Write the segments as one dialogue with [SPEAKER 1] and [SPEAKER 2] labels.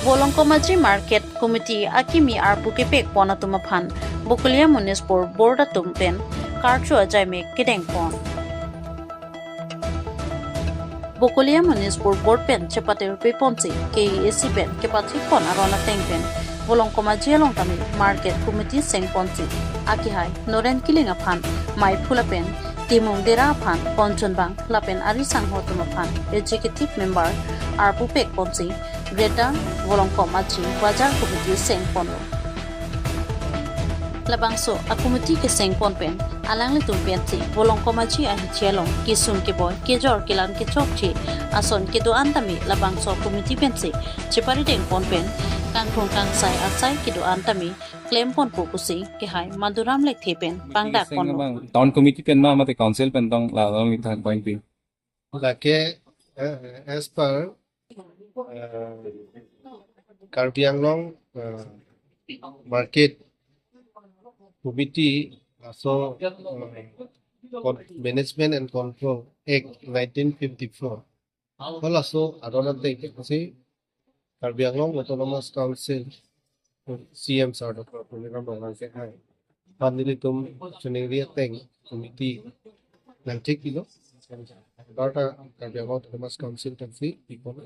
[SPEAKER 1] Volongkom-Aji Market Committee akimi arpu kepek pona tumaphan Bukulia Municipal Board tumpen karchu ajaime kideng pon Bukulia Municipal Board pen chepate rupi ponsi KEC pen kepati pon arona tengpen Volongkom-Aji alongtami Market Committee seng ponsi akihai noren kiling aphan mai phula pen timung dera aphan ponchon bang lapen ari sangho tumaphan executive member arpu pek ponsi Greater Volongkom-Aji Bajar Committee seng pono labangso akumiti ke seng pon pen alang le tum pen si Volongkom-Aji ahi chelong kisun ke boy ke jor kilan ke chok chi ason ke do antami labangso committee pen si chepari deng pon pen kang thong kang sai asai ke do antami claim pon pupusi ke hai maduram lek the pen pangda pon
[SPEAKER 2] town committee pen ma mate council pen tong la long thang point pi
[SPEAKER 3] like as per Karbi Anglong Market Committee also Management and Control Act 1954. Also, I don't think see Karbi Anglong Autonomous Council CM sort of program say hi. Finally, Chunili thing committee nanti kilo. Data Karbi Anglong Autonomous Council tansi people.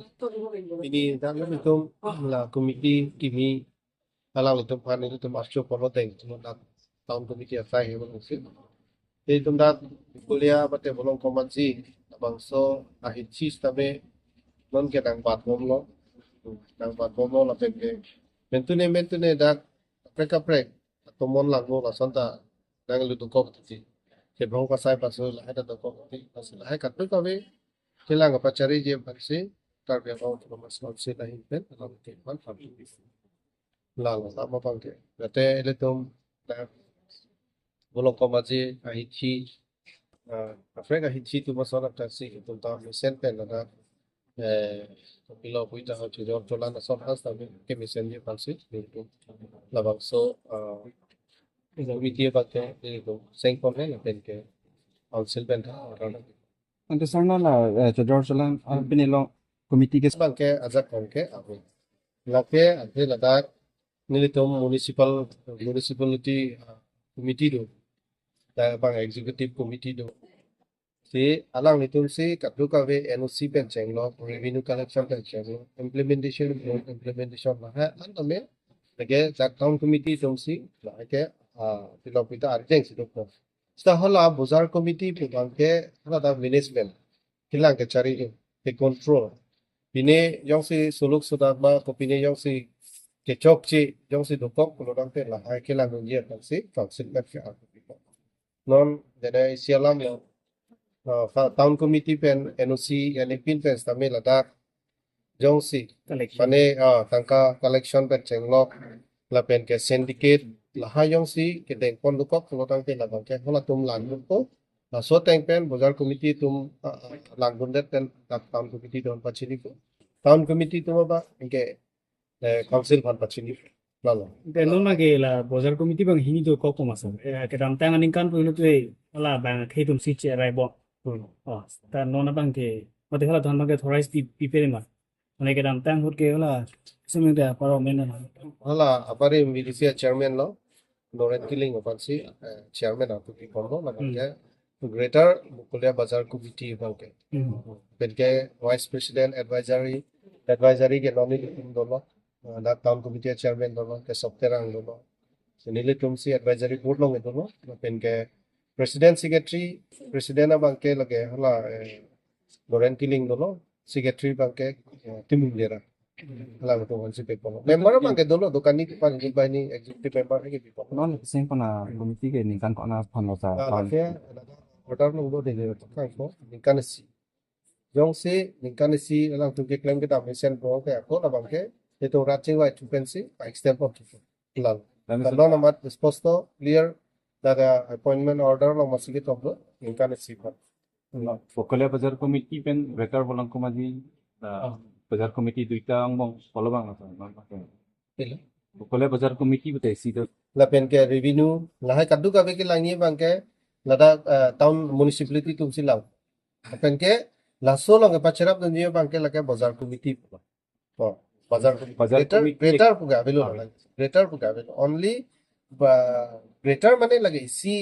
[SPEAKER 3] Ini dalam itu la committee kimi alang itu pan itu masuk polo teng cuma tahun committee asai hebat sih. Jadi tundat kuliah bate Volongkom-Aji bangso ahit cis tabe non ke dang pat lo la penge mentune dak prek atau mon lagu la santa dang lu kok ti ke bang ka sai pasu la hada kok ti pasu la kat tu kabe kilang apa cari je paksi Karbi Anglong Autonomous Council la hinpen alang ke pan family lalu sama bangke berarti itu Volongkom-Aji ahici Afrika ahici tu masalah taksi itu tahu mesen pen ada kalau kita harus jual jualan asal khas tapi ke mesennya palsu itu labang so committee bangke itu sengkon है pen ke council pen orang
[SPEAKER 2] ante sarna la jor jalan pin lo committee ke
[SPEAKER 3] bangke ajak bangke aku lake ade ladak nilitum municipality committee do da bang executive committee do si alang nitum si kadru ka ve NOC pen chenglo revenue collection pen chenglo implementation la ha antame lage jak town committee tum si la ke pilopita arjeng si do sta hola bazar committee pu bangke hala da management kilang ke cari ke control bine yong si suluk sudah ba kopine yong si ke chok chi yong si dokok kulo dang pe la hai kilang ngie pan si council pen ke non dene sialam lo town committee pen NOC yani pin pen stame ladak jong si pane tangka collection pen chenglok la pen ke syndicate la ha yong si ke deng pon dokok kulo dang pe la bang ke hola tum lan ko la so teng pen bazar committee tum lang bundet pen town committee don pachini ko town committee tum ba ke council ban pachini lalu
[SPEAKER 4] Tenun lagi lah bozar komiti bang hini tu kok masuk. Kedam tangan ingkan pun itu lah bang hitung si cerai bo. Oh, dan nona bang ke, mati kalau tuhan bang ke thorais di pipere mah. Mereka kedam tang hut ke lah, semua dah parlimen lah.
[SPEAKER 3] hala apare milisia chairman lo Loren Killing of si chairman of the people la ke greater Bukulia Bazar Committee bangke benke vice president advisory ke nominee dolo da town committee chairman dolo ke sopterang dolo senile tumsi advisory board long dolo benke president secretary president bangke lage hala Loren Killing dolo secretary bangke timung lera hala to one si people member bangke dolo dokani pan ni executive member ke people
[SPEAKER 2] non seng pona committee ke ni kan kona phano sa
[SPEAKER 3] lake order lo do de kan ko ninkanasi jong se ninkanasi lang tu ke claim ke ta mission pro ke ko la bangke itu raching wa occupancy by extent of lal kalau namat disposto clear daga appointment order lo masih to ninkanasi pa
[SPEAKER 2] Bukulia Bazar Committee pen Greater Volongkom-Aji Bazar Committee duita ngong follow bang Bukulia Bazar Committee bete si to
[SPEAKER 3] la pen ke revenue la hai kaddu ka be ke langi bangke lada town municipality tum silang pen ke la so lo ke pacharap dunyo bangke la ke bazar committee bazar
[SPEAKER 2] committee
[SPEAKER 3] greater puga belo greater puga belo only greater mane lagi isi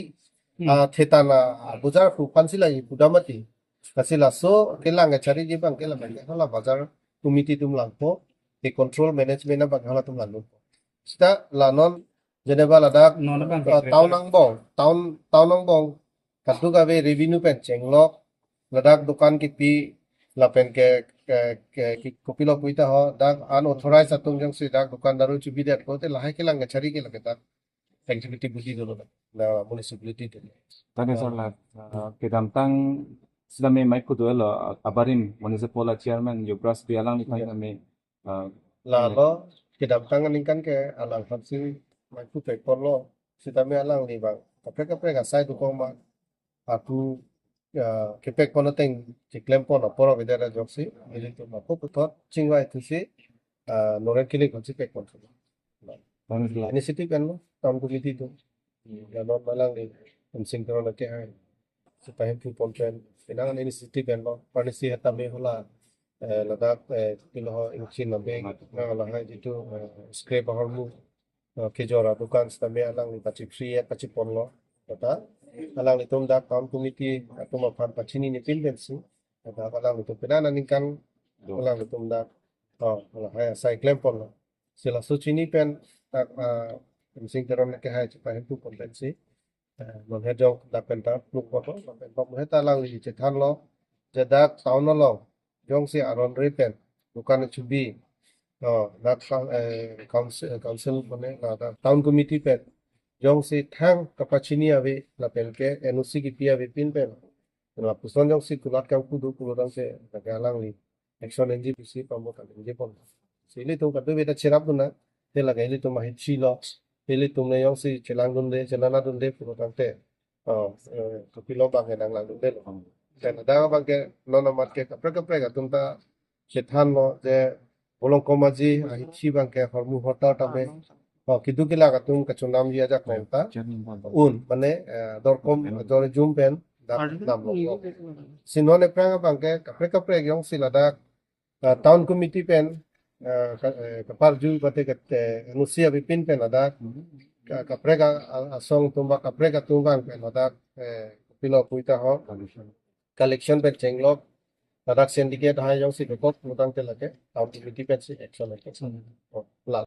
[SPEAKER 3] thetana bazar pu pansi lagi pudamati kasila so kelang cari je bang kelang hala bazar committee tum langpo the control management bang hala tum langpo sta lanon jeneba ladak
[SPEAKER 4] non bang
[SPEAKER 3] taun nang bong kadu gawe revenue pen chenglok ladak dukan kipi lapen ke kopilo puita ho dak unauthorized atung jang si dak dukan daru chubi dat ko te lahai kelang cari ke laketak executive budi dulu na municipality dulu
[SPEAKER 2] Tanya soal kedamtang sila may mic ko doon abarin municipal chairman Yobras bialang ni kaya may
[SPEAKER 3] lalo kedaptangan kan ke alang fansi maipu pe porlo sitame alang ni bang kapre gasai tu kong bang aku kepek pono teng ciklem pono poro bidara joksi ili tu mapo putot cingwai tu si noren kili konsi pek pono inisiatif kan lo tahun committee tu lalo malang ni pensing terus lagi hai supaya tu ponpen pinangan inisiatif kan lo panisi hatame hola ladak pilo ingchin nabe ngala hai itu scrape hormu kejora dukan stame alang ni pachi free pachi ponlo kata alang ni tum dak town committee atau mapan pachini ni pindensi kata alang ni tum pinana ningkan alang ni tum dak alang hai sai claim ponlo sila suchini pen tak sing teron ke hai supaya tu pondensi non hedong dak penta pluk boto pen pop heta alang ni cethan lo jadak town lo jong si aron repen bukan chubi that council mane na town committee pe jong si thang kapachini ave la pelke NOC ki pia ve pin pe la puson jong si kulat kam kudu kulurang se nagalang li action NGPC pambo kan nge pon sili tu kadu beta cherap duna te la gaili tu mahit chilo pili tu ne jong si chelang dunde chelana dunde kulurang te kapilo bang nang lang dunde lo dan ada bang ke nona market kapre ka tumta chethan lo je Volongkom-Aji Market bang ke hormu hota tabe kidu kila katum kachunam dia jak nenta mane dorkom dore jum pen nam lo sinone pranga bang ke kapre gyong silada town committee pen kapar ju bate ke nusia bipin pen ada kapre ka asong tumba kapre ka tumbang pen ada pilo puita ho collection pen chenglok ladak syndicate hai jong si report mutang te lake town committee pen si action la